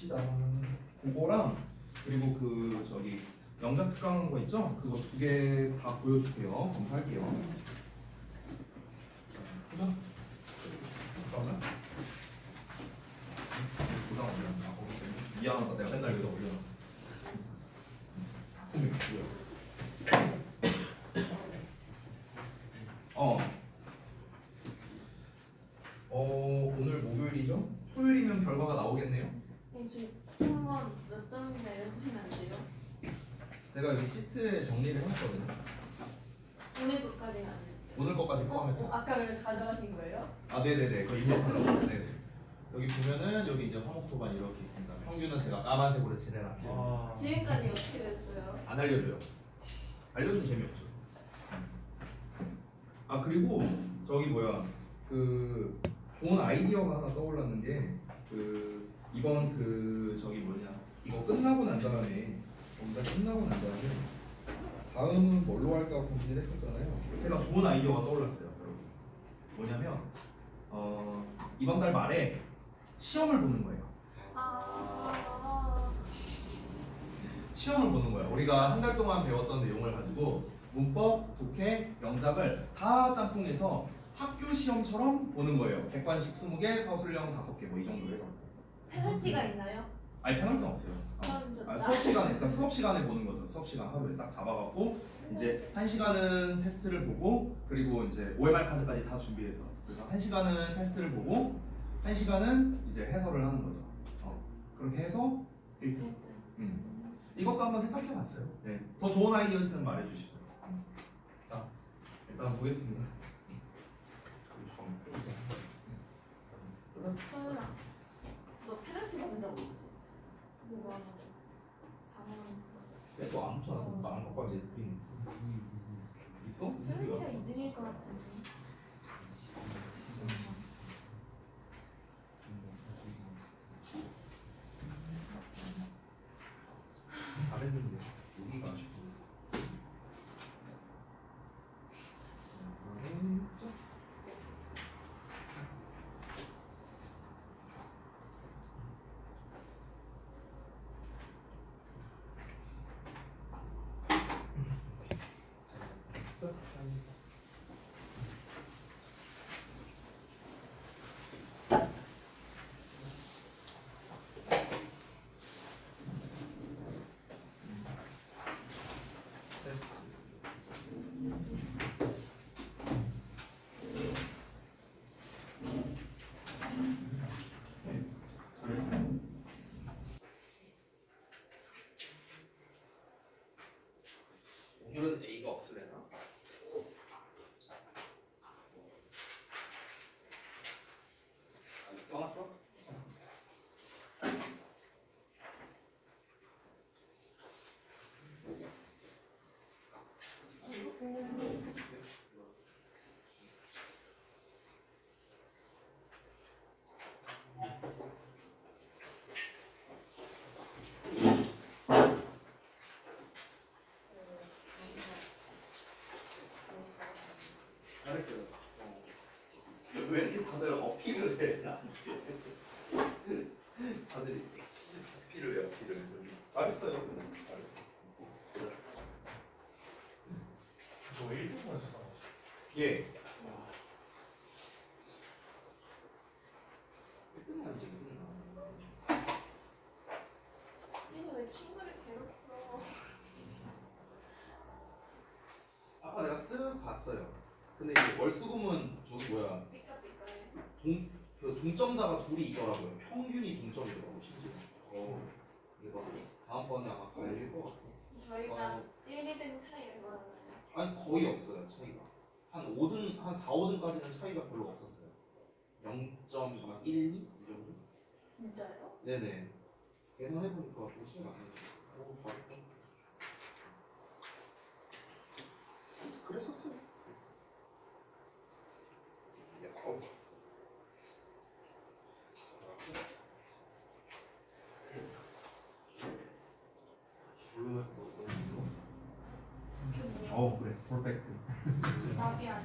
봅시다. 그거랑 그리고 그 저기 영작 특강 거 있죠? 그거 2개 다 보여줄게요. 검사할게요. 보자. 잠깐만. 미안하다. 내가 맨날 여기다 올려놨어. 오늘 목요일이죠? 토요일이면 결과가 나오겠네요? 네, 저희 한번 몇 점인가 알려주시면 안 돼요? 제가 여기 시트에 정리를 해놨거든요. 오늘 것까지는 안 돼요. 오늘 것까지 포함했어요. 아까 그걸 가져가신 거예요? 아, 네네네. 그거 입력하려고. 네네. 여기 보면은 여기 이제 화목 토반 이렇게 있습니다. 평균은 제가 까만색으로 칠해놨죠. 지금까지 어떻게 됐어요? 안 알려줘요. 알려주면 재미없죠. 아, 그리고 저기 뭐야, 그 좋은 아이디어가 하나 떠올랐는 게 그 이번 그 저기 뭐냐, 이거 끝나고 난 다음에 영상 끝나고 난 다음에 다음은 뭘로 할까 고민을 했었잖아요. 제가 좋은 아이디어가 떠올랐어요, 여러분. 뭐냐면 이번 달 말에 시험을 보는 거예요. 시험을 보는 거예요. 우리가 한 달 동안 배웠던 내용을 가지고 문법, 독해, 영작을 다 짬뽕해서 학교 시험처럼 보는 거예요. 객관식 20개, 서술형 5개 뭐 이 정도예요. 페널티가 있나요? 아니, 페널티는 없어요. 수업 시간에, 그러니까 수업 시간에 보는 거죠. 수업 시간 하루에 딱 잡아갖고 이제 1시간은 테스트를 보고 그리고 이제 OMR 카드까지 다 준비해서 그래서 1시간은 테스트를 보고 1시간은 이제 해설을 하는 거죠. 그렇게 해서 1등. 이것도 한번 생각해봤어요. 네. 더 좋은 아이디어 있으면 말해주시고요. 자, 일단 보겠습니다. 서윤아, 너 페널티 받은 적 있지? 뭐가 당황한 거. 또 안 붙여놨어. 나안 갖고 와지 스프링. 있어? 서윤이가 2등일 것 같은데. 잘했는데 여기가 아쉽고. 오늘은 A가 없으려나? 떠났어? 잘했어요. 왜 이렇게 다들 어필을 해? 다들 어필을 해, 어필을. 잘했어요. 잘했어. 너 1등 했어. 예. 1등은 아니지. 그래서 왜 친구를 괴롭혀? 아까 내가 쓱 봤어요. 근데 이제 월수금은 저기 뭐야? 삐까삐까해. 그 동점자가 둘이 있더라고요. 평균이 동점이더라고 심지어. 그래서 다음번에 아마 갈릴 것 같아. 저희가 1, 2등 차이가 많아요. 아니 거의 없어요 차이가. 한 5등, 한 4, 5등까지는 차이가 별로 없었어요. 0.2, 1, 2 이 정도? 진짜요? 네네. 계산해보니까 뭐 차이가 안 나요. 잘했다. 그랬었어요. 그래. 퍼펙트. 나비 아니야,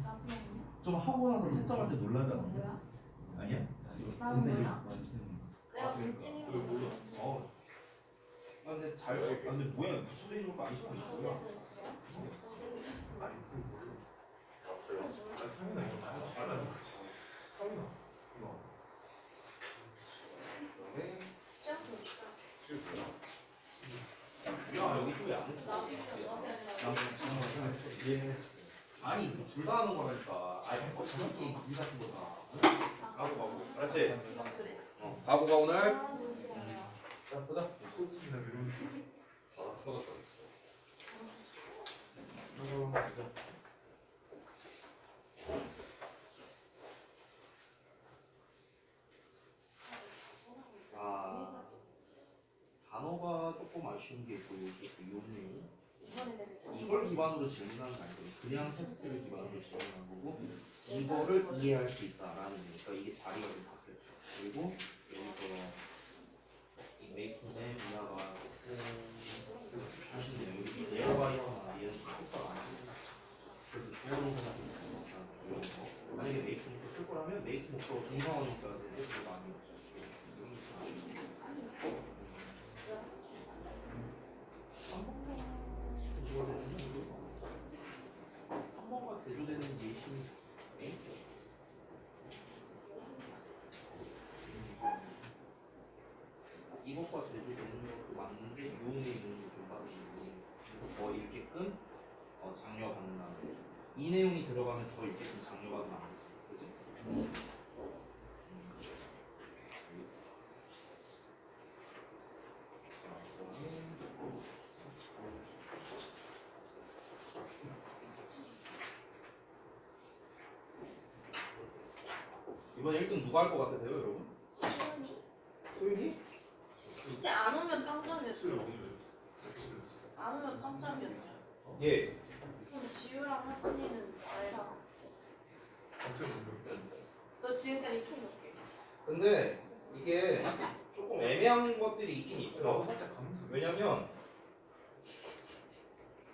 나비 아니야? 좀 하고 나서 채점할 때 놀라잖아. 뭐야? 아니야? 나는 뭐야? 내가 나 찐인 거 몰라. 근데 잘 써. 근데 뭐야 붙여져 있는 것도 아니잖아. 뭐야? 성인아 이거 다 알아는 거지. 성인아 이거. 시험도 있다. 야 여기 또 왜안 했어? 나도 있어. 아니 둘 다 하는 거라니까. 아니 저렇게 일 같은 거다. 가고. 알았지? 그래. 가고가 오늘. 아, 너무 좋아요. 자 보자. 소스입니다 이런. 아 단어가 조금 아쉬운 게 있고 요네. 이걸 기반으로 질문하는 게 아니고 그냥 텍스트를 기반으로 질문하는 거고 이거를 이해할 수 있다라는 거니까 이게 자리가 좀 바뀌었죠. 그리고 여기서 이 메이킹의 미아가 사실 여기 내어바이어나 얘는 속사가 아니고 그래서 주어동사가 이런 거 만약에 메이킹을 쓸 거라면 메이킹 목적으로 동사원을 써야 되는데 그게 많이 없어요. 한 번과 대조되는 예시 이것과 대조되는 것도 맞는데 요음에 있는 게좀 빠르고 그래서 더 읽게끔 장려가 받는다는 거죠. 이 내용이 들어가면 더 읽게끔 장려가 받는 거지. 그지? 이번 1등 누가 할 것 같으세요, 여러분? 소연이? 소윤이? 혹시 안 오면 빵점이었어. 수요 오늘 안 오면 빵점이었죠. 예. 그럼 지우랑 하진이는 알다. 박수 오늘. 너 지금까지 총 몇 개? 근데 이게 조금 애매한 것들이 있긴 나도 있어요. 살짝 감수. 왜냐면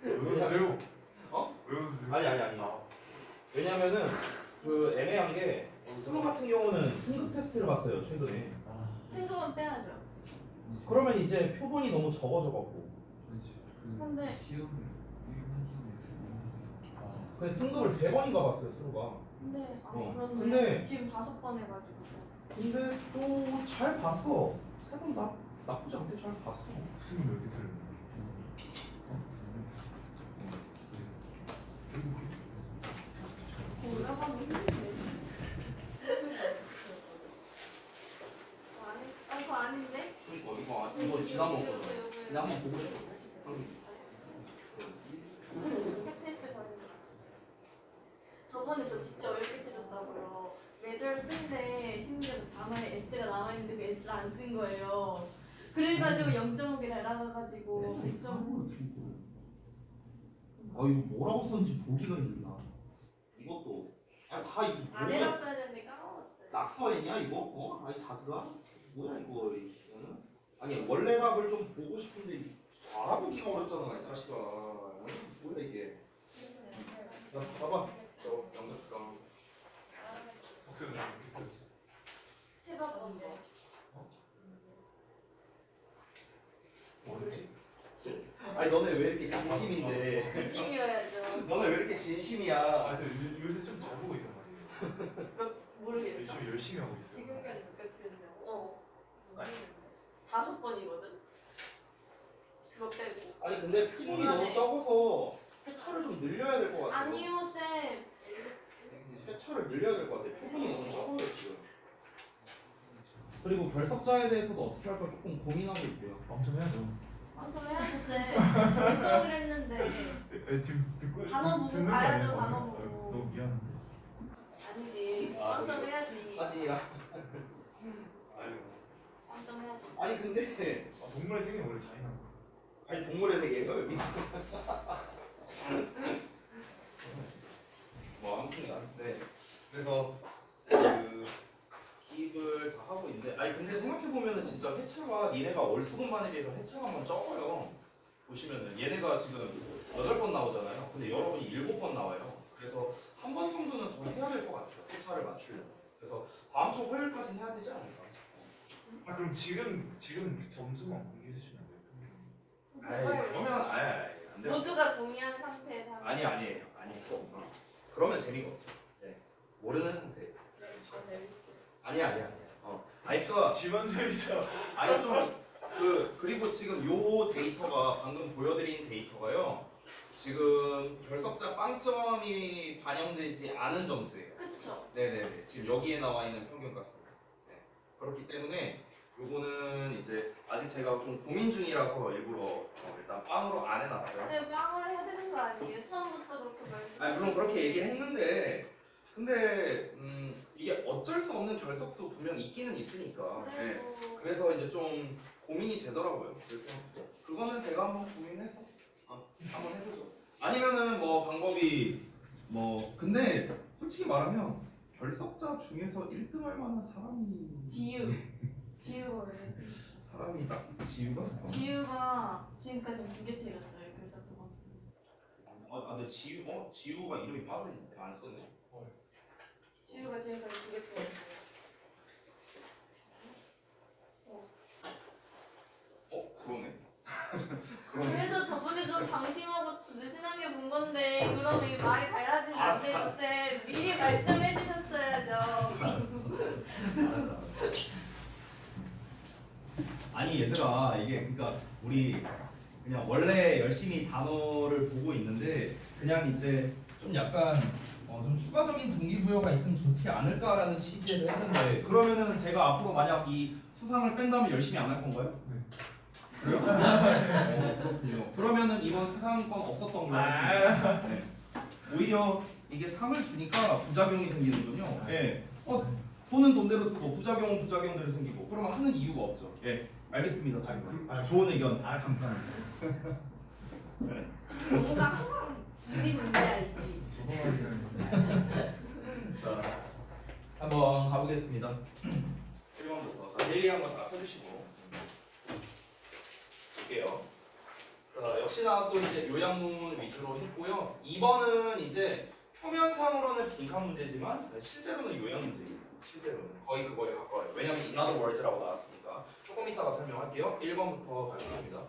외우세요. 어? 외우세요. 아니. 왜냐면은 그 애매한 게 수능 같은 경우는 승급 테스트를 봤어요 최근에. 승급은 빼야죠. 그러면 이제 표본이 너무 적어져갖고. 근데 근데 승급을 3번인가 봤어요 수루가. 근데 근데- 그런데 지금 5번 해가지고. 근데 또 잘 봤어. 3번 나쁘지 않게 잘 봤어. 지금 몇 개 틀렸나? 올라가면 힘든데. 그거 아닌데? 이거 지난번 거잖아. 그냥 한번 보고 싶어. 팩테스트 거는 저번에 저 진짜 어렵게 드렸다고요. 매달 쓴데 심지어 단어에 S가 남아있는데 그 S를 안 쓴 거예요. 그래가지고 0.5개 날아가가지고 1.5. 이거 뭐라고 썼는지 보기가 힘들다. 이것도 다 이거 안 해놨어야 되는데 까먹었어요. 낙서했냐 이거? 아니 자스가? 뭐야 이거? 이거는? 아니 원래 답을 좀 보고 싶은데 알아보기가 어렵잖아 이 자식아. 뭐야 이게? 야 봐봐. 저 영덕강. 박수는 몇개 틀렸어? 세번 먼저. 뭐였지? 아니 너네 왜 이렇게 진심인데? 진심이어야죠. 너네 왜 이렇게 진심이야? 아, 저 요새 좀 잘 보고 있단 말이에요. 모르겠어. 요즘 열심히 하고 있어요. 지금까지 몇개 틀렸냐고? 아니. 5번이거든? 그거 빼고. 아니 근데 표본이 너무 적어서 회차를 좀 늘려야 될 것 같아. 아니요, 쌤. 회차를 늘려야 될 것 같아. 표본이 너무 적어요 지금. 그리고 결석자에 대해서도 어떻게 할까 조금 고민하고 있고요. 엄청 해야죠. 방금 해야지, 쌤. 결석을 했는데. 지금 듣고 단어 보고 듣는 거 가야죠, 아니에요? 단어 아, 보고. 너무 미안한데. 아니지. 빵점 해야지. 아직이야. 아유. 빵점 해야지. 아니 근데 동물의 세계는 원래 차이나. 아니 동물의 세계가 여기. 뭐 아무튼 네. 그래서 그 기입을 다 하고 있는데 아니 근데 생각해 보면은 진짜 회차가 니네가 월수금반에 비해서 회차가만 적어요. 보시면은 얘네가 지금 8번 나오잖아요. 근데 여러분이 7번 나와요. 그래서 한 번 정도는 더 해야 될 것 같아요. 회차를 맞추려면. 그래서 다음 주 화요일까지는 해야 되지 않을까? 아 그럼 지금 점수만 공개해 주시면 안 돼요? 아이 그러면 안 돼요. 모두가 동의한 상태에서 아니에요. 그러면 재미가 없죠. 네. 모르는 상태에서. 네, 저 내릴게요. 아니야. 아이가 지원서이죠. 아니 그리고 지금 요 데이터가 방금 보여드린 데이터가요. 지금 결석자 빵점이 반영되지 않은 점수예요. 그쵸? 네네네. 지금 여기에 나와 있는 평균값입니다. 네. 그렇기 때문에 요거는 이제 아직 제가 좀 고민 중이라서 일부러 일단 빵으로 안 해놨어요. 근데 빵을 해야 되는 거 아니에요? 처음부터 그렇게 말씀. 아니 물론 그렇게 얘기를 했는데 근데 이게 어쩔 수 없는 결석도 분명 있기는 있으니까. 네. 그래도 그래서 이제 좀 고민이 되더라고요. 그래서 그거는 제가 한번 고민해서 한번 해보죠. 아니면은 뭐 방법이 근데 솔직히 말하면 결석자 중에서 1등할 만한 사람이 지유가 왜? 사람이 딱 지유가? 지유가 지금까지 2개 틀렸어요. 그래서 두 번. 근데 지유가 이름이 빠르니까 안 썼네. 지유가 지금까지 2개 틀렸어요. 그러네. 그래서 저번에도 방심하고 느슨하게 본 건데 그럼 이 말이 달라지면 안 되죠, 쌤. 미리 말씀해 주셨어야죠. 알았어. 아니 얘들아 이게 그러니까 우리 그냥 원래 열심히 단어를 보고 있는데 그냥 이제 좀 약간 좀 추가적인 동기부여가 있으면 좋지 않을까라는 취지에서 했는데 그러면은 제가 앞으로 만약 이 수상을 뺀다면 열심히 안 할 건가요? 네. 그래요? 그렇군요. 그러면은 이번 수상권 없었던 걸로 하겠습니다. 네. 오히려 이게 상을 주니까 부작용이 생기는군요. 예. 돈은 돈대로 쓰고 부작용은 부작용대로 생기고 그러면 하는 이유가 없죠. 예. 알겠습니다. 좋은 의견. 감사합니다. 뭔가 항상 우리 문제야 이지. 자, 한번 가보겠습니다. 1번부터 자, 데일리 한번 다 펴주시고 볼게요. 자, 역시나 또 이제 요약문 위주로 했고요. 2번은 이제 표면상으로는 빈칸 문제지만 실제로는 요약 문제입니다. 실제로는 거의 그거에 가까워요. 왜냐면 in other words라고 나왔으니까 조금 이따가 설명할게요. 1번부터 가겠습니다.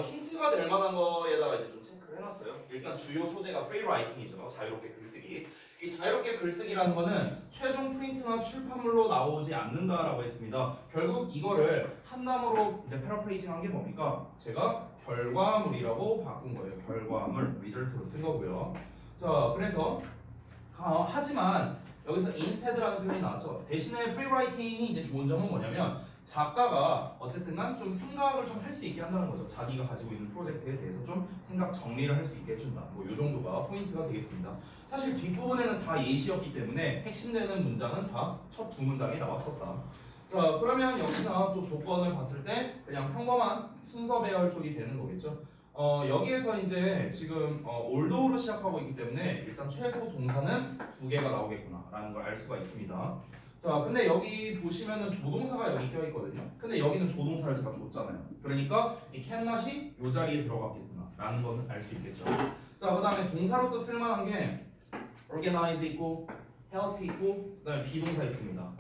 힌트가 될 만한 거에다가 이제 좀 체크를 해놨어요. 일단 주요 소재가 free writing이죠. 자유롭게 글쓰기. 이 자유롭게 글쓰기라는 거는 최종 프린트나 출판물로 나오지 않는다라고 했습니다. 결국 이거를 한 단어로 이제 패러프레이징 한 게 뭡니까? 제가 결과물이라고 바꾼 거예요. 결과물, 리절트로 쓴 거고요. 자, 그래서 하지만 여기서 instead라는 표현이 나왔죠. 대신에 free writing이 이제 좋은 점은 뭐냐면 작가가 어쨌든간 좀 생각을 좀 할 수 있게 한다는 거죠. 자기가 가지고 있는 프로젝트에 대해서 좀 생각 정리를 할 수 있게 해준다. 뭐 이 정도가 포인트가 되겠습니다. 사실 뒷부분에는 다 예시였기 때문에 핵심되는 문장은 다 첫 두 문장에 나왔었다. 자, 그러면 역시나 또 조건을 봤을 때 그냥 평범한 순서 배열 쪽이 되는 거겠죠. 여기에서 이제 지금 올도로 시작하고 있기 때문에 일단 최소 동사는 2개가 나오겠구나라는 걸 알 수가 있습니다. 자, 근데 여기 보시면은 조동사가 여기 껴있거든요. 근데 여기는 조동사를 제가 줬잖아요. 그러니까 이 cannot이 이 자리에 들어갔겠구나라는 거는 알 수 있겠죠. 자, 그 다음에 동사로 또 쓸만한 게 organize 있고 help 있고 그 다음에 비동사 있습니다.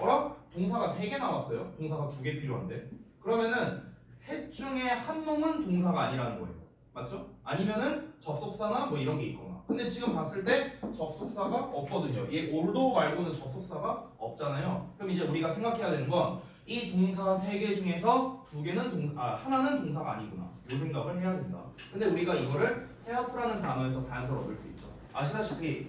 동사가 3개 나왔어요. 동사가 2개 필요한데 그러면은 셋 중에 한 놈은 동사가 아니라는 거예요. 맞죠? 아니면은 접속사나 뭐 이런 게 있거나. 근데 지금 봤을 때 접속사가 없거든요. 얘 올도 말고는 접속사가 없잖아요. 그럼 이제 우리가 생각해야 되는 건 이 동사 3개 중에서 2개는 하나는 동사가 아니구나. 이 생각을 해야 된다. 근데 우리가 이거를 help라는 단어에서 단서를 얻을 수 있죠. 아시다시피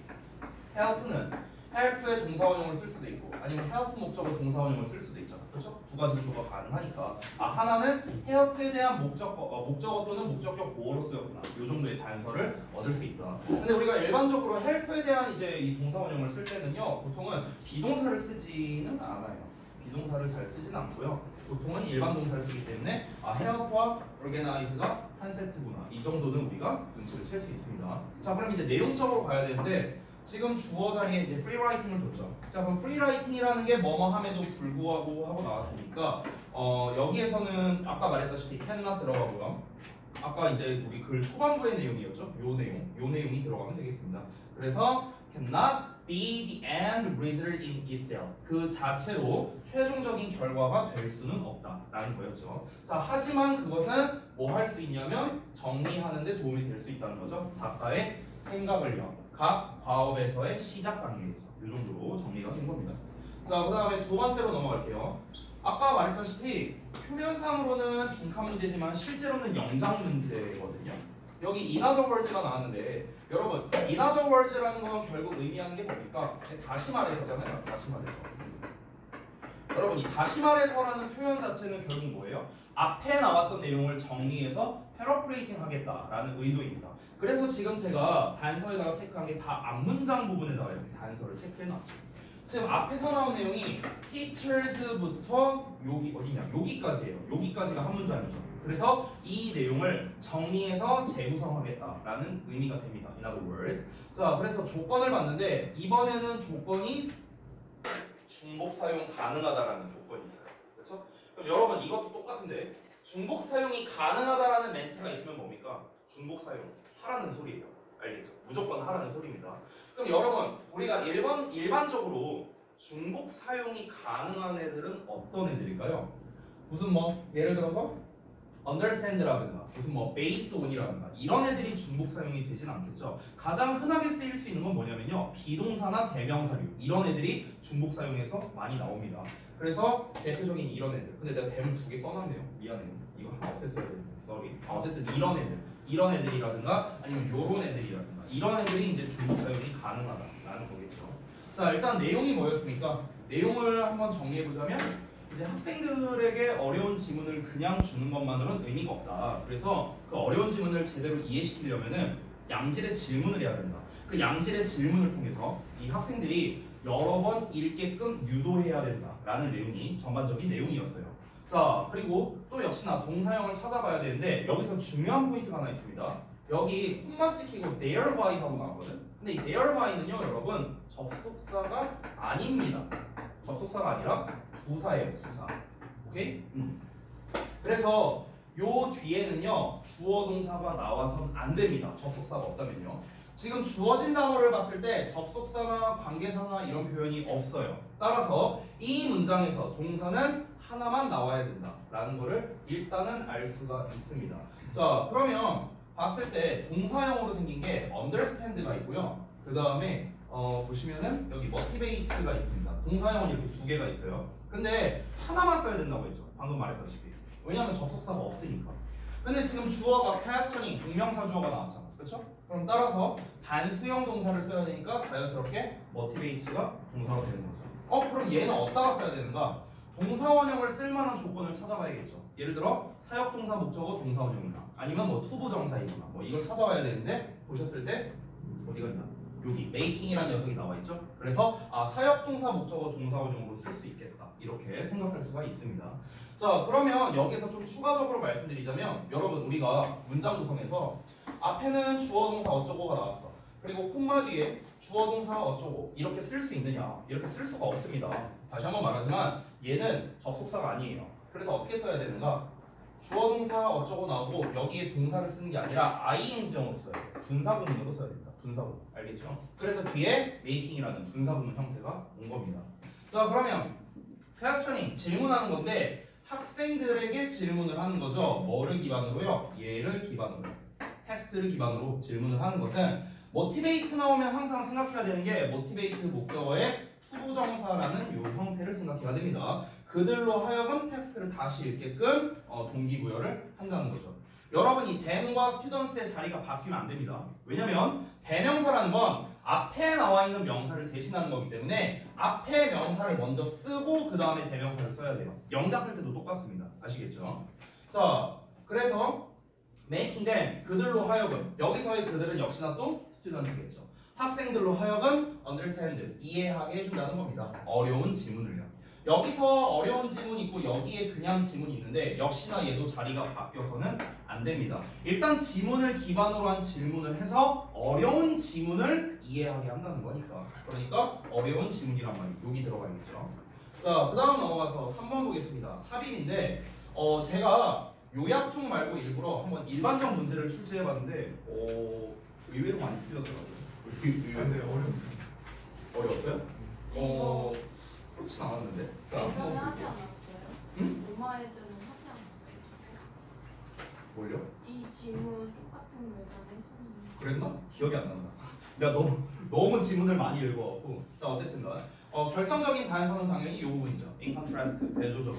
help는 help의 동사원형을 쓸 수도 있고 아니면 help 목적의 동사원형을 쓸 수도 있잖아. 그렇죠? 두 가지 구조가 가능하니까 하나는 help에 대한 목적어 또는 목적격 보어로 쓰였구나. 이 정도의 단서를 얻을 수 있다. 근데 우리가 일반적으로 help에 대한 이제 이 동사원형을 쓸 때는요, 보통은 비동사를 쓰지는 않아요. 비동사를 잘 쓰진 않고요. 보통은 일반 동사를 쓰기 때문에 help와 organize가 한 세트구나. 이 정도는 우리가 눈치를 챌 수 있습니다. 자, 그럼 이제 내용적으로 가야 되는데. 지금 주어 자리에 이제 free writing을 줬죠. 자, 그럼 free writing이라는 게 뭐뭐함에도 불구하고 하고 나왔으니까 여기에서는 아까 말했다시피 cannot 들어가고요. 아까 이제 우리 글 초반부의 내용이었죠. 요 내용이 들어가면 되겠습니다. 그래서 cannot be the end result in itself. 그 자체로 최종적인 결과가 될 수는 없다라는 거였죠. 자, 하지만 그것은 뭐 할 수 있냐면 정리하는 데 도움이 될 수 있다는 거죠. 작가의 생각을요. 각 과업에서의 시작 단계에서 이 정도로 정리가 된 겁니다. 자, 그 다음에 두 번째로 넘어갈게요. 아까 말했다시피 표면상으로는 빈칸 문제지만 실제로는 영장 문제거든요. 여기 in other words가 나왔는데 여러분 in other words라는 건 결국 의미하는 게 뭡니까? 다시 말해서잖아요. 다시 말해서. 여러분 이 다시 말해서라는 표현 자체는 결국 뭐예요? 앞에 나왔던 내용을 정리해서 패러프레이징 하겠다라는 의도입니다. 그래서 지금 제가 단서에다가 체크한 게 다 앞문장 부분에다가 이렇게 단서를 체크해놨죠. 지금 앞에서 나온 내용이 teachers부터 여기 어디냐? 여기까지예요. 여기까지가 한 문장이죠. 그래서 이 내용을 정리해서 재구성하겠다라는 의미가 됩니다. In other words. 자, 그래서 조건을 봤는데 이번에는 조건이 중복 사용 가능하다라는 조건이 있어요. 그렇죠? 그럼 여러분 이것도 똑같은데 중복 사용이 가능하다라는 멘트가 있으면 뭡니까? 중복 사용 하라는 소리예요. 알겠죠? 무조건 하라는 소리입니다. 그럼 여러분 우리가 일반적으로 중복 사용이 가능한 애들은 어떤 애들일까요? 무슨 뭐 예를 들어서 understand라든가 무슨 뭐 based on이라든가 이런 애들이 중복 사용이 되진 않겠죠. 가장 흔하게 쓰일 수 있는 건 뭐냐면요, 비동사나 대명사류 이런 애들이 중복 사용에서 많이 나옵니다. 그래서 대표적인 이런 애들. 근데 내가 대문 2개 써놨네요. 미안해요. 이거 하나 없앴어야 되는데. sorry. 어쨌든 이런 애들이라든가 아니면 요런 애들이라든가 이런 애들이 이제 중복 사용이 가능하다라는 거겠죠. 자, 일단 내용이 뭐였습니까? 내용을 한번 정리해보자면 이제 학생들에게 어려운 지문을 그냥 주는 것만으로는 의미가 없다. 그래서 그 어려운 지문을 제대로 이해시키려면은 양질의 질문을 해야 된다. 그 양질의 질문을 통해서 이 학생들이 여러 번 읽게끔 유도해야 된다라는 내용이 전반적인 내용이었어요. 자, 그리고 또 역시나 동사형을 찾아봐야 되는데 여기서 중요한 포인트가 하나 있습니다. 여기 콤마 찍히고 there by 하고 나왔거든. 근데 이 there by는요, 여러분 접속사가 아닙니다. 접속사가 아니라 부사예요, 부사. 오케이? 그래서 요 뒤에는요 주어 동사가 나와서는 안 됩니다. 접속사가 없다면요. 지금 주어진 단어를 봤을 때 접속사나 관계사나 이런 표현이 없어요. 따라서 이 문장에서 동사는 하나만 나와야 된다라는 거를 일단은 알 수가 있습니다. 자, 그러면 봤을 때 동사형으로 생긴 게 understand가 있고요. 그 다음에 보시면은 여기 motivate가 있습니다. 동사형은 이렇게 두 개가 있어요. 근데 하나만 써야 된다고 했죠. 방금 말했다시피. 왜냐하면 접속사가 없으니까. 근데 지금 주어가 questioning, 동명사 주어가 나왔잖아. 그렇죠? 그럼 따라서 단수형 동사를 써야 되니까 자연스럽게 motivates가 동사가 되는 거죠. 그럼 얘는 어디다가 써야 되는가? 동사원형을 쓸만한 조건을 찾아봐야겠죠. 예를 들어 사역동사 목적어 동사원형이나 아니면 뭐 투부정사이거나 뭐 이걸 찾아봐야 되는데 보셨을 때 어디가 있나? 여기 making이라는 녀석이 나와 있죠. 그래서 사역동사 목적어 동사원형으로 쓸 수 있겠다 이렇게 생각할 수가 있습니다. 자, 그러면 여기서 좀 추가적으로 말씀드리자면 여러분 우리가 문장 구성에서 앞에는 주어 동사 어쩌고가 나왔어. 그리고 콤마 뒤에 주어 동사 어쩌고 이렇게 쓸 수 있느냐? 이렇게 쓸 수가 없습니다. 다시 한번 말하지만 얘는 접속사가 아니에요. 그래서 어떻게 써야 되는가? 주어 동사 어쩌고 나오고 여기에 동사를 쓰는 게 아니라 ing형으로 써야 돼요. 분사구문으로 써야 됩니다. 분사구문. 알겠죠? 그래서 뒤에 making이라는 분사구문 형태가 온 겁니다. 자, 그러면 questioning, 질문하는 건데 학생들에게 질문을 하는 거죠. 뭐를 기반으로요? 얘를 기반으로. 텍스트를 기반으로 질문을 하는 것은 motivate 나오면 항상 생각해야 되는 게 motivate 목적어의 투부정사라는 요 형태를 생각해야 됩니다. 그들로 하여금 텍스트를 다시 읽게끔 동기부여를 한다는 거죠. 여러분 이 them과 students의 자리가 바뀌면 안 됩니다. 왜냐면 대명사라는 건 앞에 나와 있는 명사를 대신하는 거기 때문에 앞에 명사를 먼저 쓰고 그 다음에 대명사를 써야 돼요. 영작할 때도 똑같습니다. 아시겠죠? 자, 그래서 making them, 그들로 하여금, 여기서의 그들은 역시나 또 students겠죠. 학생들로 하여금 understand, 이해하게 해준다는 겁니다. 어려운 지문을요. 여기서 어려운 지문 있고 여기에 그냥 지문이 있는데 역시나 얘도 자리가 바뀌어서는 안 됩니다. 일단 지문을 기반으로 한 질문을 해서 어려운 지문을 이해하게 한다는 거니까. 그러니까 어려운 지문이란 말이 여기 들어가 있죠. 자, 그 다음 넘어가서 3번 보겠습니다. 삽입인데 제가 요약 쪽 말고 일부러 한번 일반적 문제를 출제해봤는데 의외로 많이 틀렸더라고요. 네, 어렵습니다. 어려웠어요? 그렇진 않았는데. 자, 예전에 한번 하지 볼게요. 않았어요? 응? 로마애들은 하지 않았어요? 뭘요? 이 지문 똑같은 예전에 했었는데. 그랬나? 기억이 안 난다. 내가 너무 지문을 많이 읽어갖고. 자, 어쨌든간 결정적인 다양성은 당연히 이 부분이죠. In contrast, 대조적.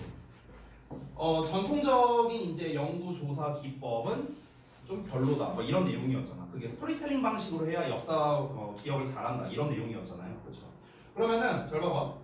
전통적인 이제 연구 조사 기법은 좀 별로다. 뭐 이런 내용이었잖아. 그게 스토리텔링 방식으로 해야 역사 기억을 잘한다. 이런 내용이었잖아요. 그렇죠? 그러면은 잘 봐봐.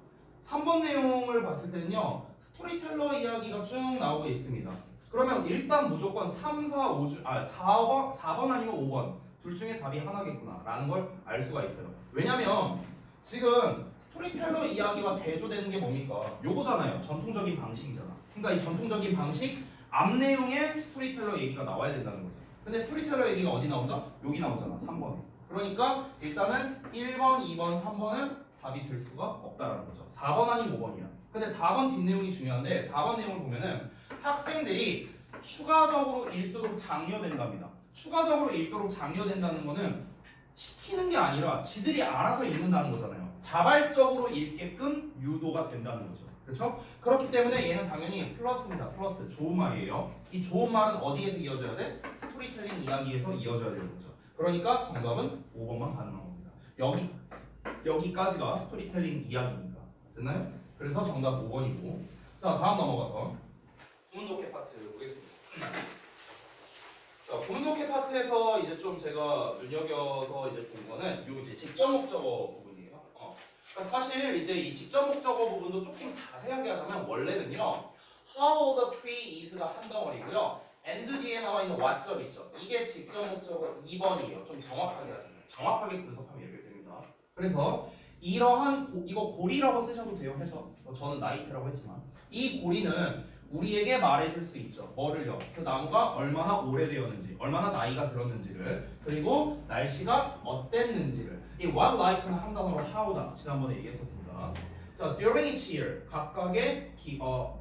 3번 내용을 봤을 때는요. 스토리텔러 이야기가 쭉 나오고 있습니다. 그러면 일단 무조건 3, 4, 5주 4번 아니면 5번 둘 중에 답이 하나겠구나 라는 걸 알 수가 있어요. 왜냐면 지금 스토리텔러 이야기와 대조되는 게 뭡니까? 요거잖아요. 전통적인 방식이잖아. 그러니까 이 전통적인 방식 앞 내용에 스토리텔러 얘기가 나와야 된다는 거죠. 근데 스토리텔러 얘기가 어디 나온다? 여기 나오잖아. 3번에. 그러니까 일단은 1번, 2번, 3번은 답이 될 수가 없다라는 거죠. 4번 아니면 5번이야. 근데 4번 뒷내용이 중요한데 4번 내용을 보면은 학생들이 추가적으로 읽도록 장려된답니다. 추가적으로 읽도록 장려된다는 거는 시키는 게 아니라 지들이 알아서 읽는다는 거잖아요. 자발적으로 읽게끔 유도가 된다는 거죠. 그렇죠? 그렇기 때문에 얘는 당연히 플러스입니다. 플러스. 좋은 말이에요. 이 좋은 말은 어디에서 이어져야 돼? 스토리텔링 이야기에서 이어져야 되는 거죠. 그러니까 정답은 5번만 가능한 겁니다. 여기까지가 스토리텔링 이야기니까. 됐나요? 그래서 정답 5번이고. 자, 다음 넘어가서 구문독해 파트 보겠습니다. 자, 구문독해 파트에서 이제 좀 제가 눈여겨서 이제 본 거는 요 이제 직접 목적어 부분이에요. 그러니까 사실 이제 이 직접 목적어 부분도 조금 자세하게 하자면 원래는요, how the tree is가 한 덩어리고요, and 뒤에 나와 있는 what적 있죠. 이게 직접 목적어 2번이에요. 좀 정확하게 하자면, 정확하게 분석하면 이렇게 됩니다. 그래서 이러한 이거 고리라고 쓰셔도 돼요. 해서 저는 나이트라고 했지만 이 고리는 우리에게 말해줄 수 있죠. 뭐를요? 그 나무가 얼마나 오래되었는지, 얼마나 나이가 들었는지를, 그리고 날씨가 어땠는지를. 이 what like는 한 단어로 how다. 지난번에 얘기했었습니다. 자, during each year, 각각의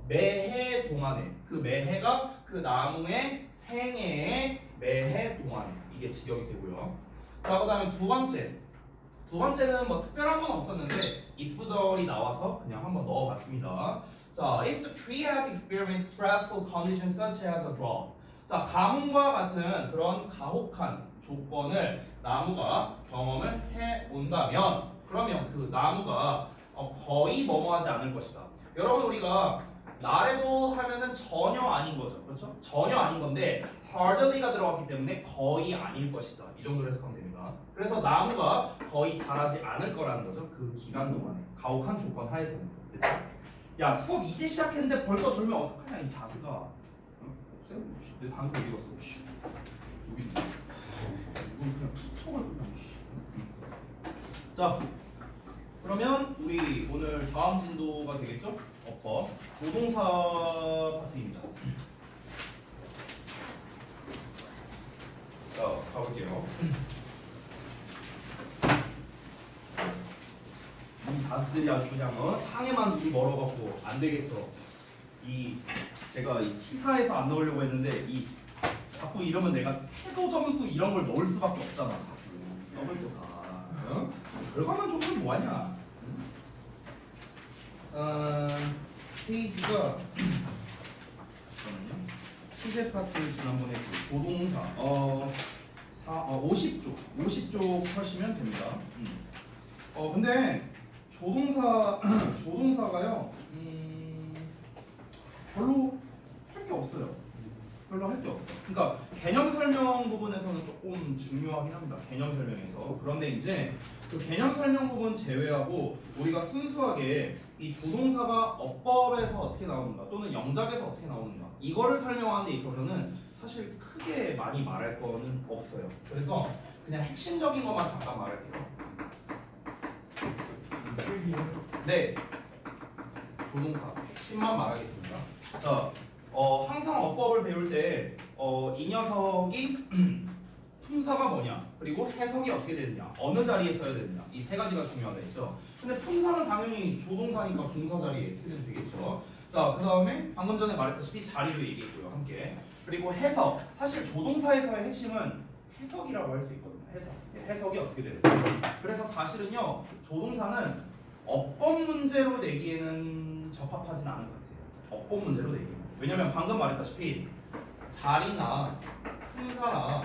매해 동안에, 그 매해가 그 나무의 생애의 매해 동안에 이게 직역이 되고요. 자, 그 다음에 두 번째는 뭐 특별한 건 없었는데 if절이 나와서 그냥 한번 넣어봤습니다. 자, if the tree has experienced stressful conditions such as a drought. 자, 가뭄과 같은 그런 가혹한 조건을 나무가 경험을 해온다면, 그러면 그 나무가 거의 뭐뭐하지 않을 것이다. 여러분, 우리가 나래도 하면은 전혀 아닌 거죠. 그렇죠? 전혀 아닌 건데 hardly가 들어갔기 때문에 거의 아닐 것이다. 이 정도로 해석하면 됩니다. 그래서 나무가 거의 자라지 않을 거라는 거죠. 그 기간 동안에. 가혹한 조건 하에서는. 됐죠? 야, 수업 이제 시작했는데 벌써 졸면 어떡하냐, 이 자스가. 없어요? 내 단거 어디 갔어? 여기 있네. 이건 그냥 툭 쳐버려. 자, 그러면 우리 오늘 다음 진도가 되겠죠? 어퍼 조동사 파트입니다. 자, 가볼게요. 이 자스들이 아주 그냥 상에만 눈이 멀어갖고 안 되겠어. 제가 이 치사해서 안 넣으려고 했는데 자꾸 이러면 내가 태도 점수 이런 걸 넣을 수밖에 없잖아. 자꾸 써볼조사. 응? 결과만 조금 뭐하냐? 페이지가 잠깐만요. 시제 파트 지난번에 그 조동사 50쪽 하시면 됩니다. 근데 조동사가요 별로 할 게 없어요. 별로 할 게 없어. 그러니까 개념 설명 부분에서는 조금 중요하긴 합니다. 개념 설명에서. 그런데 이제 그 개념 설명 부분 제외하고 우리가 순수하게 이 조동사가 어법에서 어떻게 나오는가 또는 영작에서 어떻게 나오는가 이거를 설명하는 데 있어서는 사실 크게 많이 말할 거는 없어요. 그래서 그냥 핵심적인 것만 잠깐 말할게요. 네, 조동사 핵심만 말하겠습니다. 자, 항상 어법을 배울 때 이 녀석이 품사가 뭐냐, 그리고 해석이 어떻게 되느냐, 어느 자리에 써야 되느냐, 이 세 가지가 중요하다 했죠. 근데 품사는 당연히 조동사니까 동사 자리에 쓰면 되겠죠. 자, 그 다음에 방금 전에 말했다시피 자리도 얘기했고요, 함께. 그리고 해석, 사실 조동사에서의 핵심은 해석이라고 할 수 있거든요. 해석이 어떻게 돼요? 그래서 사실은요 조동사는 어법 문제로 내기에는 적합하진 않은 것 같아요. 어법 문제로 내기에는. 왜냐면 방금 말했다시피 자리나 품사나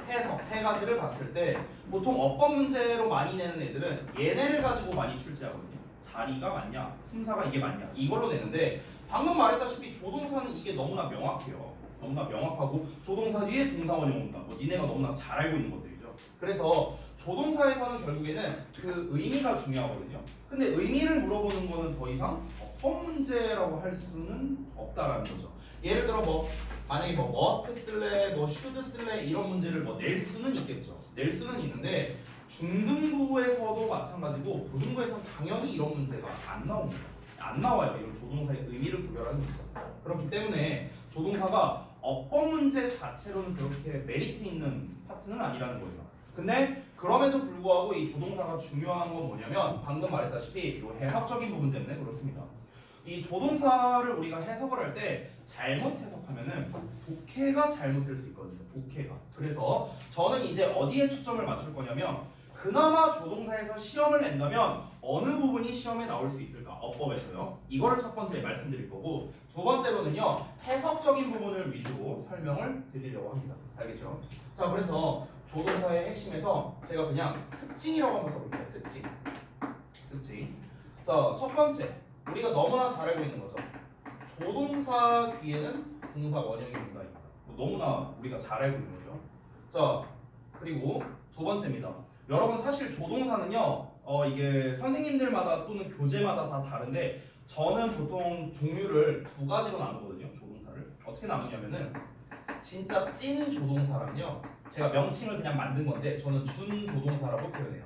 해석 세 가지를 봤을 때 보통 어법 문제로 많이 내는 애들은 얘네를 가지고 많이 출제하거든요. 자리가 맞냐, 품사가 이게 맞냐 이걸로 내는데 방금 말했다시피 조동사는 이게 너무나 명확해요. 너무나 명확하고 조동사 뒤에 동사원이 온다. 뭐 니네가 너무나 잘 알고 있는 것들이죠. 그래서 조동사에서는 결국에는 그 의미가 중요하거든요. 근데 의미를 물어보는 거는 더 이상 어법 문제라고 할 수는 없다라는 거죠. 예를 들어 뭐 만약에 뭐 must 쓸래, 뭐 should 쓸래 이런 문제를 뭐 낼 수는 있겠죠. 낼 수는 있는데 중등부에서도 마찬가지고 고등부에서 당연히 이런 문제가 안 나옵니다. 안 나와요. 이런 조동사의 의미를 구별하는 문제. 그렇기 때문에 조동사가 어법 문제 자체로는 그렇게 메리트 있는 파트는 아니라는 거예요. 근데 그럼에도 불구하고 이 조동사가 중요한 건 뭐냐면 방금 말했다시피 이 해석적인 부분 때문에 그렇습니다. 이 조동사를 우리가 해석을 할 때 잘못 해석하면은 독해가 잘못될 수 있거든요. 독해가. 그래서 저는 이제 어디에 초점을 맞출 거냐면 그나마 조동사에서 시험을 낸다면 어느 부분이 시험에 나올 수 있을까? 어법에서요. 이거를 첫 번째 말씀드릴 거고 두 번째로는요. 해석적인 부분을 위주로 설명을 드리려고 합니다. 알겠죠? 자, 그래서 조동사의 핵심에서 제가 그냥 특징이라고 한번 써볼게요. 특징. 자, 첫 번째. 우리가 너무나 잘 알고 있는 거죠. 조동사 뒤에는 동사 원형이 온다입니다. 너무나 우리가 잘 알고 있는 거죠. 자, 그리고 두 번째입니다. 여러분 사실 조동사는요. 이게 선생님들마다 또는 교재마다 다 다른데 저는 보통 종류를 두 가지로 나누거든요. 조동사를. 어떻게 나누냐면은 진짜 찐 조동사랑요. 제가 명칭을 그냥 만든 건데 저는 준조동사라고 표현해요.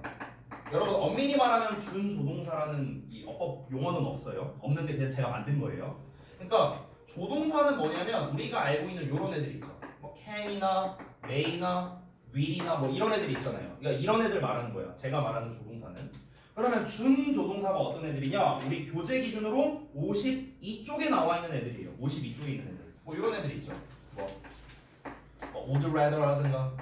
여러분 엄밀히 말하면 준조동사라는 이 어법 용어는 없어요. 없는데 그냥 제가 만든 거예요. 그러니까 조동사는 뭐냐면 우리가 알고 있는 이런 애들 있죠. 뭐 can이나 may나 will이나 뭐 이런 애들이 있잖아요. 그러니까 이런 애들 말하는 거예요. 제가 말하는 조동사는. 그러면 준조동사가 어떤 애들이냐? 우리 교재 기준으로 52쪽에 나와 있는 애들이에요. 52쪽에 있는 애들. 뭐 이런 애들 있죠. 뭐 would rather라든가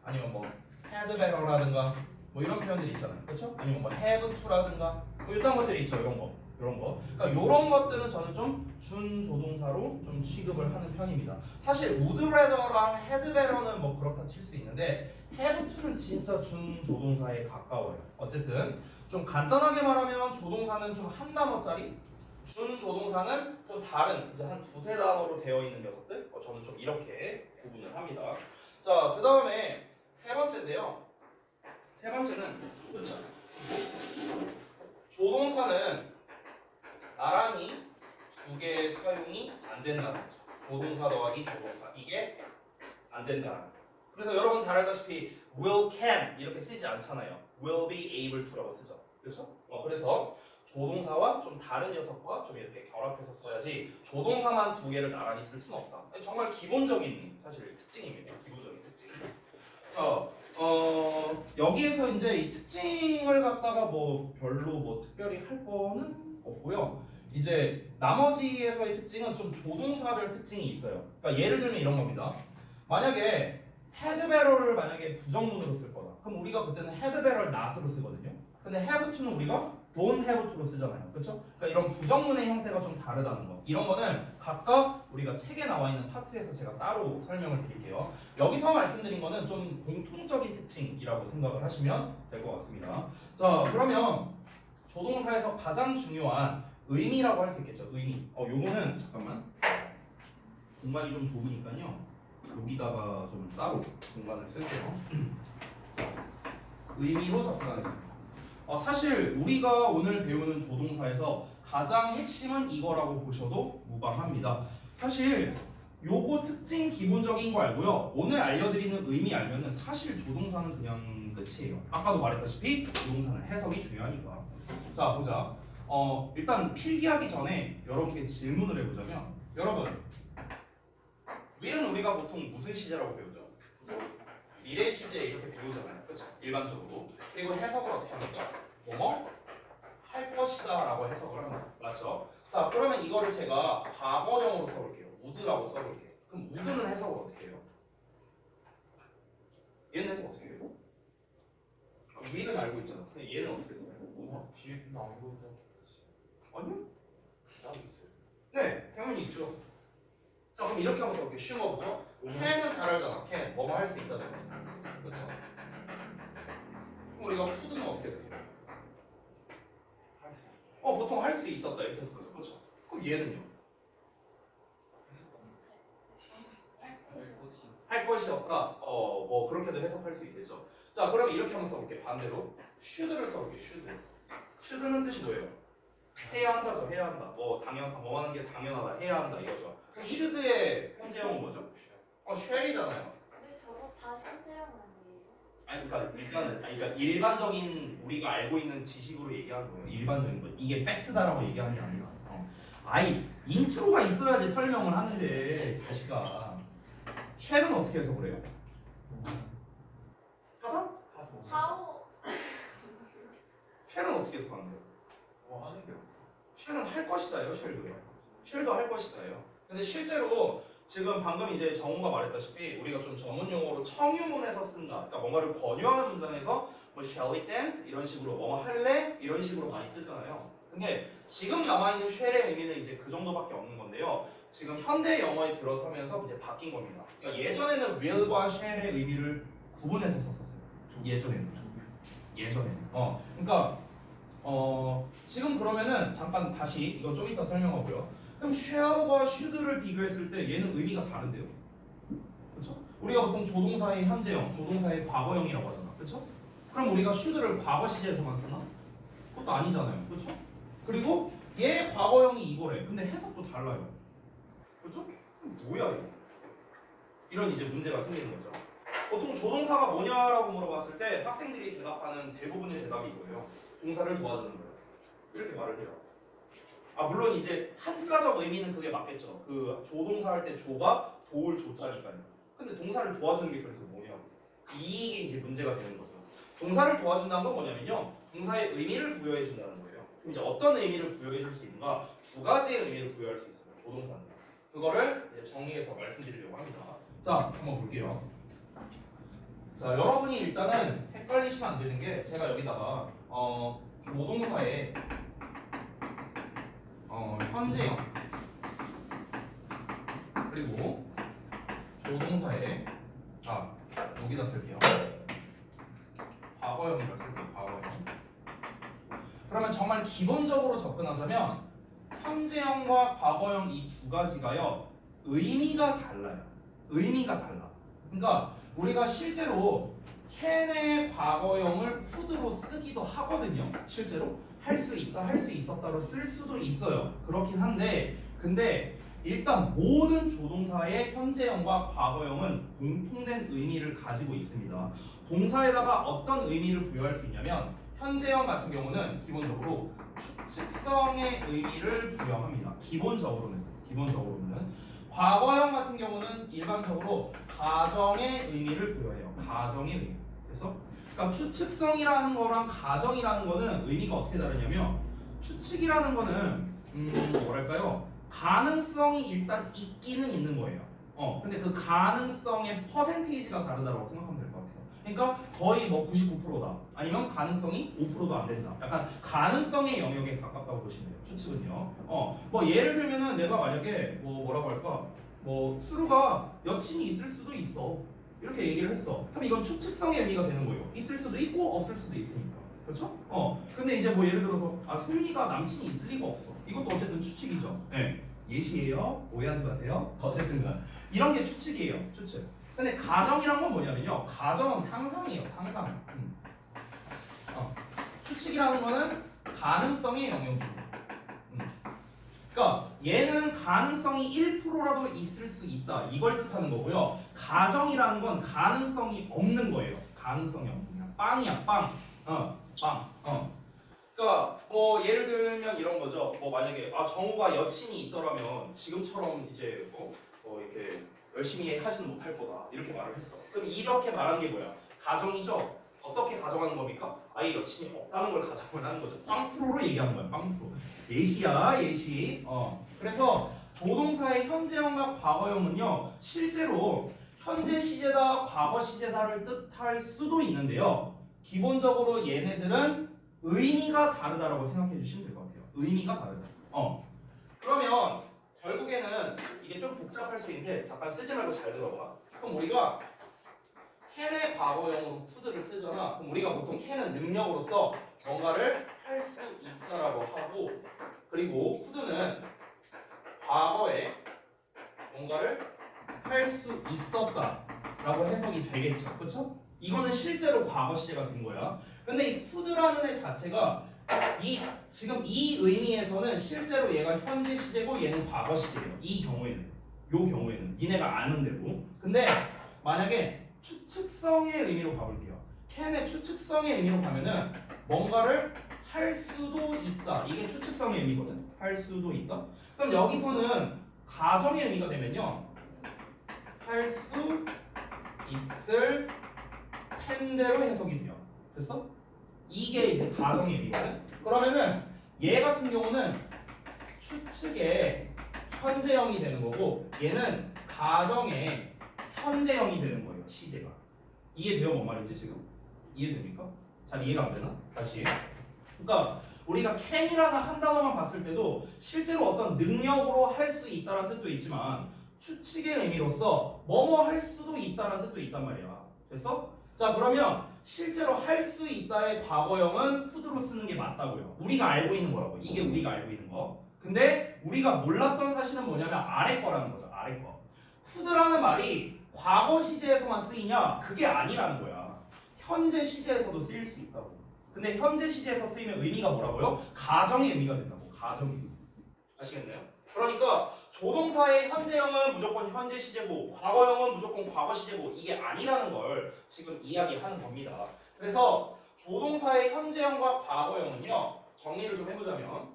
아니면 뭐 had better라든가 뭐 이런 표현들이 있잖아요. 그렇죠? 아니면 뭐 have to라든가 뭐 이런 것들이 있죠. 이런 거. 그러니까 이런 것들은 저는 좀 준조동사로 좀 취급을 하는 편입니다. 사실 would rather랑 had better는 뭐 그렇다 칠 수 있는데 have to는 진짜 준조동사에 가까워요. 어쨌든 좀 간단하게 말하면 조동사는 좀 한 단어짜리, 준조동사는 좀 다른 이제 한 두세 단어로 되어 있는 녀석들. 저는 좀 이렇게 구분을 합니다. 자, 그 다음에 세 번째인데요. 세 번째는 그쵸? 조동사는 나란히 두 개의 사용이 안 된다는 거죠. 조동사 더하기 조동사 이게 안 된다. 그래서 여러분 잘 알다시피 will, can 이렇게 쓰지 않잖아요. will be able to라고 쓰죠. 그렇죠? 그래서 조동사와 좀 다른 녀석과 좀 이렇게 결합해서 써야지 조동사만 두 개를 나란히 쓸 수는 없다. 정말 기본적인 사실 특징입니다. 기본적인 특징. 여기에서 이제 이 특징을 갖다가 뭐 별로 뭐 특별히 할 거는 없고요. 이제 나머지에서의 특징은 좀 조동사별 특징이 있어요. 그러니까 예를 들면 이런 겁니다. 만약에 had better를 만약에 부정문으로 쓸 거다. 그럼 우리가 그때는 had better not으로 쓰거든요. 근데 have to는 우리가 don't have to로 쓰잖아요. 그렇죠? 그러니까 이런 부정문의 형태가 좀 다르다는 거. 이런 거는 각각 우리가 책에 나와 있는 파트에서 제가 따로 설명을 드릴게요. 여기서 말씀드린 거는 좀 공통적인 특징이라고 생각을 하시면 될 것 같습니다. 자, 그러면 조동사에서 가장 중요한 의미라고 할 수 있겠죠. 의미. 요거는 잠깐만. 공간이 좀 좁으니까요. 여기다가 좀 따로 공간을 쓸게요. 의미로 접근하겠습니다. 사실 우리가 오늘 배우는 조동사에서 가장 핵심은 이거라고 보셔도 무방합니다. 사실 요거 특징 기본적인 거 알고요. 오늘 알려드리는 의미 알면은 사실 조동사는 그냥 끝이에요. 아까도 말했다시피 조동사는 해석이 중요하니까. 자, 보자. 일단 필기하기 전에 여러분께 질문을 해보자면 여러분 will은 우리가 보통 무슨 시제라고 배우죠? 미래 시제 이렇게 배우잖아요. 그렇죠? 일반적으로. 그리고 해석을 어떻게 합니까? 뭐뭐 할 것이다 라고 해석을 합니다. 맞죠? 자, 그러면 이거를 제가 과거형으로 써볼게요. would라고 써볼게요. 그럼 would는 해석을 어떻게 해요? 얘는 해석 어떻게 해요? 위는 알고 있잖아. 근데 얘는 어떻게 해석해? 뒤에 나온 거 있다고. 아니요? 나도 있어요. 네, 당연히 있죠. 자, 그럼 이렇게 한번 써볼게. 쉬운 거부터. can은 잘 알잖아. can. 뭐뭐 할 수 있다잖아. 그렇죠? 그럼 우리가 could는 어떻게 해석해? 할 수 있어. 보통 할 수 있었다 이렇게 해석하죠. 그렇죠? 그럼 얘는요? 할 것이었까 뭐 그렇게도 해석할 수 있겠죠. 자, 그럼 이렇게 한번 써볼게. 반대로 should를 써볼게. should는 뜻이 뭐예요? 해야 한다죠. 해야 한다. 뭐 하는 게 당연하다. 해야 한다 이거죠. 그럼 should의 현재형은 뭐죠? shall이잖아요. 근데 저거 다 현재형 아니에요? 그러니까 일반적인 우리가 알고 있는 지식으로 얘기하는 거예요. 일반적인 거. 이게 팩트다라고 얘기하는 게 아니라. 아이 인트로가 있어야지 설명을 하는데 자식아. shall은 어떻게 해석을 해요? 하다? 사오. shall은 어떻게 해석하는 거예요? 뭐 하는 게 shall은 할 것이다요. shall도 할 것이다요. 근데 실제로 지금 방금 이제 정우가 말했다시피 우리가 좀 전문 용어로 청유문에서 쓴다. 그러니까 뭔가를 권유하는 문장에서 뭐 shall we dance 이런 식으로 뭐 할래 이런 식으로 많이 쓰잖아요. 근데 지금 남아있는 shall의 의미는 이제 그 정도밖에 없는 건데요. 지금 현대 영어에 들어서면서 이제 바뀐 겁니다. 그러니까 예전에는 will과 shall의 의미를 구분해서 썼었어요. 예전에는. 그러니까 지금 그러면은 잠깐 다시 이거 좀 이따 설명하고요. 그럼 shall과 should를 비교했을 때 얘는 의미가 다른데요. 그렇죠? 우리가 보통 조동사의 현재형, 조동사의 과거형이라고 하잖아. 그렇죠? 그럼 우리가 should를 과거 시제에서만 쓰나? 그것도 아니잖아요. 그렇죠? 그리고 얘 과거형이 이거래. 근데 해석도 달라요. 그렇죠? 뭐야 이거? 이런 이제 문제가 생기는 거죠. 보통 조동사가 뭐냐라고 물어봤을 때 학생들이 대답하는 대부분의 대답이 이거예요. 동사를 도와주는 거예요. 이렇게 말을 해요. 물론 이제 한자적 의미는 그게 맞겠죠. 그 조동사 할 때 조가 도울 조자니까요. 근데 동사를 도와주는 게 그래서 뭐냐? 이게 이제 문제가 되는 거죠. 동사를 도와준다는 건 뭐냐면요. 동사의 의미를 부여해 준다는 거예요. 그럼 이제 어떤 의미를 부여해 줄 수 있는가? 두 가지의 의미를 부여할 수 있어요. 조동사는. 그거를 이제 정리해서 말씀드리려고 합니다. 자, 한번 볼게요. 자, 여러분이 일단은 헷갈리시면 안 되는 게 제가 여기다가 조동사의 현재형 그리고 조동사의 여기다 쓸게요. 과거형이라 쓸게요. 과거형. 그러면 정말 기본적으로 접근하자면 현재형과 과거형 이 두 가지가요 의미가 달라요. 의미가 달라. 그러니까 우리가 실제로 can의 과거형을 could로 쓰기도 하거든요. 실제로 할 수 있다, 할 수 있었다로 쓸 수도 있어요. 그렇긴 한데 근데 일단 모든 조동사의 현재형과 과거형은 공통된 의미를 가지고 있습니다. 동사에다가 어떤 의미를 부여할 수 있냐면 현재형 같은 경우는 기본적으로 추측성의 의미를 부여합니다. 기본적으로는. 과거형 같은 경우는 일반적으로 가정의 의미를 부여해요. 가정의 의미. 그래서 그러니까 추측성이라는 거랑 가정이라는 거는 의미가 어떻게 다르냐면 추측이라는 거는 뭐랄까요? 가능성이 일단 있기는 있는 거예요. 근데 그 가능성의 퍼센테이지가 다르다고 생각하면 될 것 같아요. 그러니까 거의 뭐 99%다. 아니면 가능성이 5%도 안 된다. 약간 가능성의 영역에 가깝다고 보시면 돼요. 추측은요. 뭐 예를 들면은 내가 만약에 뭐라고 할까? 뭐 수루가 여친이 있을 수도 있어. 이렇게 얘기를 했어. 그럼 이건 추측성의 의미가 되는 거예요. 있을 수도 있고 없을 수도 있으니까. 그렇죠? 근데 이제 뭐 예를 들어서 소윤이가 남친이 있을 리가 없어. 이것도 어쨌든 추측이죠. 네. 예시예요. 오해하지 마세요. 어쨌든간 이런 게 추측이에요. 추측. 근데 가정이란 건 뭐냐면요. 가정은 상상이에요. 상상. 추측이라는 거는 가능성의 영역입니다. 그러니까 얘는 가능성이 1%라도 있을 수 있다. 이걸 뜻하는 거고요. 가정이라는 건 가능성이 없는 거예요. 가능성이 없는 거야. 빵이야. 빵. 그러니까 뭐 예를 들면 이런 거죠. 뭐 만약에 정우가 여친이 있더라면 지금처럼 이제 뭐 이렇게 열심히 하지는 못할 거다. 이렇게 말을 했어. 그럼 이렇게 말하는 게 뭐야? 가정이죠. 어떻게 가정하는 겁니까? 아예 여친이 없다는 걸 가정을 하는 거죠. 빵프로로 얘기하는 거야. 빵프로. 예시야. 예시. 그래서 조동사의 현재형과 과거형은요. 실제로 현재 시제다, 과거 시제다를 뜻할 수도 있는데요. 기본적으로 얘네들은 의미가 다르다라고 생각해 주시면 될 것 같아요. 의미가 다르다. 그러면 결국에는 이게 좀 복잡할 수 있는데 잠깐 쓰지 말고 잘 들어봐. 그럼 우리가 캔의 과거형으로 could를 쓰잖아. 그럼 우리가 보통 캔은 능력으로서 뭔가를 할 수 있다라고 하고, 그리고 could는 과거에 뭔가를 할 수 있었다라고 해석이 되겠죠. 그렇죠? 이거는 실제로 과거 시제가 된 거야. 근데 이 could라는 애 자체가 지금 이 의미에서는 실제로 얘가 현재 시제고 얘는 과거 시제예요. 이 경우에는 니네가 아는 대로. 근데 만약에 추측성의 의미로 가볼게요. 캔의 추측성의 의미로 가면은 뭔가를 할 수도 있다. 이게 추측성의 의미거든. 할 수도 있다. 그럼 여기서는 가정의 의미가 되면요, 할 수 있을 텐데로 해석이 돼요. 됐어? 이게 이제 가정의 의미거든. 그러면은 얘 같은 경우는 추측의 현재형이 되는 거고, 얘는 가정의 현재형이 되는 거예요. 시제가. 이해돼요? 뭔 말인지 지금? 이해됩니까? 잘 이해가 안 되나? 다시. 그러니까 우리가 can이라는 한 단어만 봤을 때도 실제로 어떤 능력으로 할 수 있다는 뜻도 있지만 추측의 의미로서 뭐뭐 할 수도 있다는 뜻도 있단 말이야. 됐어? 자, 그러면 실제로 할 수 있다의 과거형은 could로 쓰는 게 맞다고요. 우리가 알고 있는 거라고. 이게 우리가 알고 있는 거. 근데 우리가 몰랐던 사실은 뭐냐면 아래 거라는 거죠. 아래 거. could라는 말이 과거 시제에서만 쓰이냐? 그게 아니라는 거야. 현재 시제에서도 쓰일 수 있다고. 근데 현재 시제에서 쓰이면 의미가 뭐라고요? 가정의 의미가 된다고. 가정의 의미. 아시겠나요? 그러니까 조동사의 현재형은 무조건 현재 시제고 과거형은 무조건 과거 시제고 이게 아니라는 걸 지금 이야기하는 겁니다. 그래서 조동사의 현재형과 과거형은요, 정리를 좀 해보자면,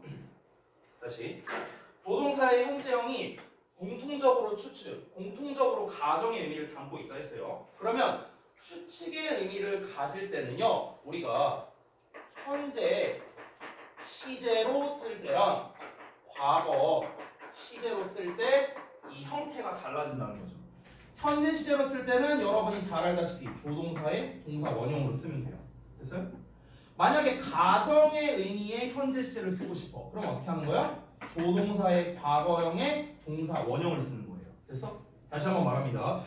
다시 조동사의 현재형이 공통적으로 추측, 공통적으로 가정의 의미를 담고 있다 했어요. 그러면 추측의 의미를 가질 때는요, 우리가 현재 시제로 쓸 때랑 과거 시제로 쓸 때 이 형태가 달라진다는 거죠. 현재 시제로 쓸 때는 여러분이 잘 알다시피 조동사의 동사 원형으로 쓰면 돼요. 됐어요? 만약에 가정의 의미의 현재 시제를 쓰고 싶어. 그럼 어떻게 하는 거야? 조동사의 과거형의 동사 원형을 쓰는 거예요. 됐어? 다시 한번 말합니다.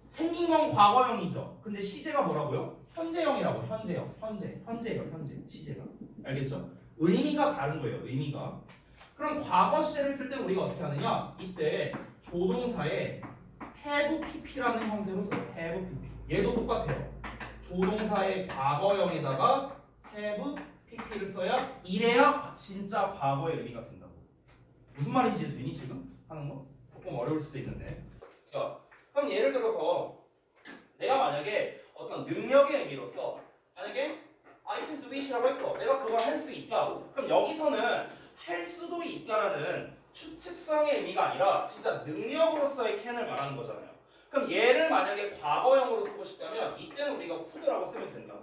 생긴 건 과거형이죠. 근데 시제가 뭐라고요? 현재형이라고. 현재형. 현재 시제가. 알겠죠? 의미가 다른 거예요. 의미가. 그럼 과거 시제를 쓸 때 우리가 어떻게 하느냐? 이때 조동사에 have pp라는 형태로 써요. have pp. 얘도 똑같아요. 조동사의 과거형에다가 have pp를 써야 이래야 진짜 과거의 의미가 된다고. 무슨 말인지 되니 지금 하는 거? 조금 어려울 수도 있는데. 자, 그럼 예를 들어서 내가 만약에 어떤 능력의 의미로서 만약에 I can do it이라고 했어. 내가 그걸 할 수 있다. 그럼 여기서는 할 수도 있다라는 추측성의 의미가 아니라 진짜 능력으로서의 can을 말하는 거잖아요. 그럼 얘를 만약에 과거형으로 쓰고 싶다면 이때는 우리가 could라고 쓰면 된다.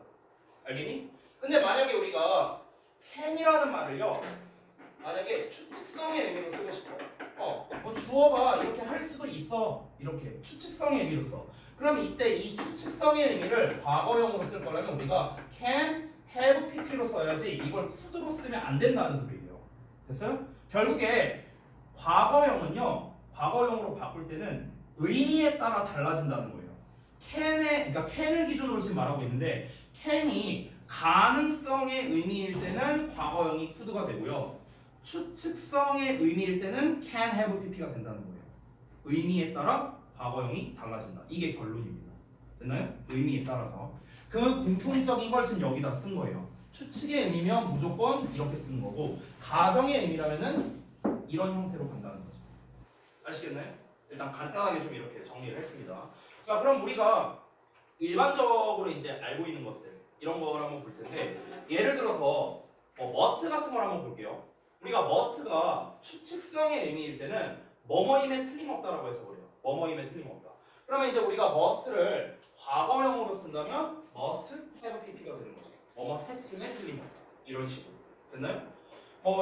알겠니? 근데 만약에 우리가 can이라는 말을요, 만약에 추측성의 의미로 쓰고 싶어. 주어가 이렇게 할 수도 있어. 이렇게 추측성의 의미로 써. 그럼 이때 이 추측성의 의미를 과거형으로 쓸 거라면 우리가 can, have, pp로 써야지 이걸 could로 쓰면 안 된다는 소리예요. 됐어요? 결국에 과거형은요, 과거형으로 바꿀 때는 의미에 따라 달라진다는 거예요. 그러니까 can을 기준으로 지금 말하고 있는데 can이 가능성의 의미일 때는 과거형이 could가 되고요. 추측성의 의미일 때는 can, have, pp가 된다는 거예요. 의미에 따라 과거형이 달라진다. 이게 결론입니다. 됐나요? 의미에 따라서. 그 공통적인 걸 지금 여기다 쓴 거예요. 추측의 의미면 무조건 이렇게 쓰는 거고 가정의 의미라면은 이런 형태로 간다는 거죠. 아시겠나요? 일단 간단하게 좀 이렇게 정리를 했습니다. 자, 그럼 우리가 일반적으로 이제 알고 있는 것들 이런 걸 한번 볼 텐데 예를 들어서 must 같은 걸 한번 볼게요. 우리가 must가 추측성의 의미일 때는 뭐뭐임에 틀림없다라고 해서 그래요. 뭐뭐임에 틀림없다. 그러면 이제 우리가 must를 과거형으로 쓴다면 must have pp가 되는 거죠. 뭐뭐 했음에 틀림없다. 이런 식으로. 됐나요?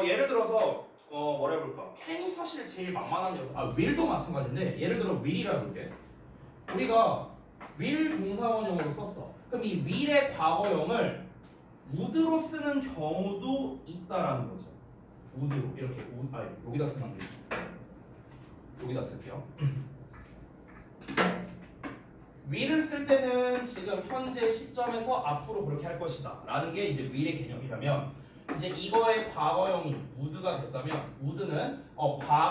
예를 들어서 뭐라 해볼까? can이 사실 제일 만만한 녀석. will도 마찬가지인데 예를 들어 will이라고 볼게. 우리가 will 동사원형으로 썼어. 그럼 이 will의 과거형을 우드로 쓰는 경우도 있다라는 거죠. 우드로 이렇게 여기다 쓰면 안 되죠. 여기다 쓸게요. will을 쓸 때는 지금 현재 시점에서 앞으로 그렇게 할 것이다 라는 게 이제 will의 개념이라면 이제 이거의 과거형이 would가 됐다면 would는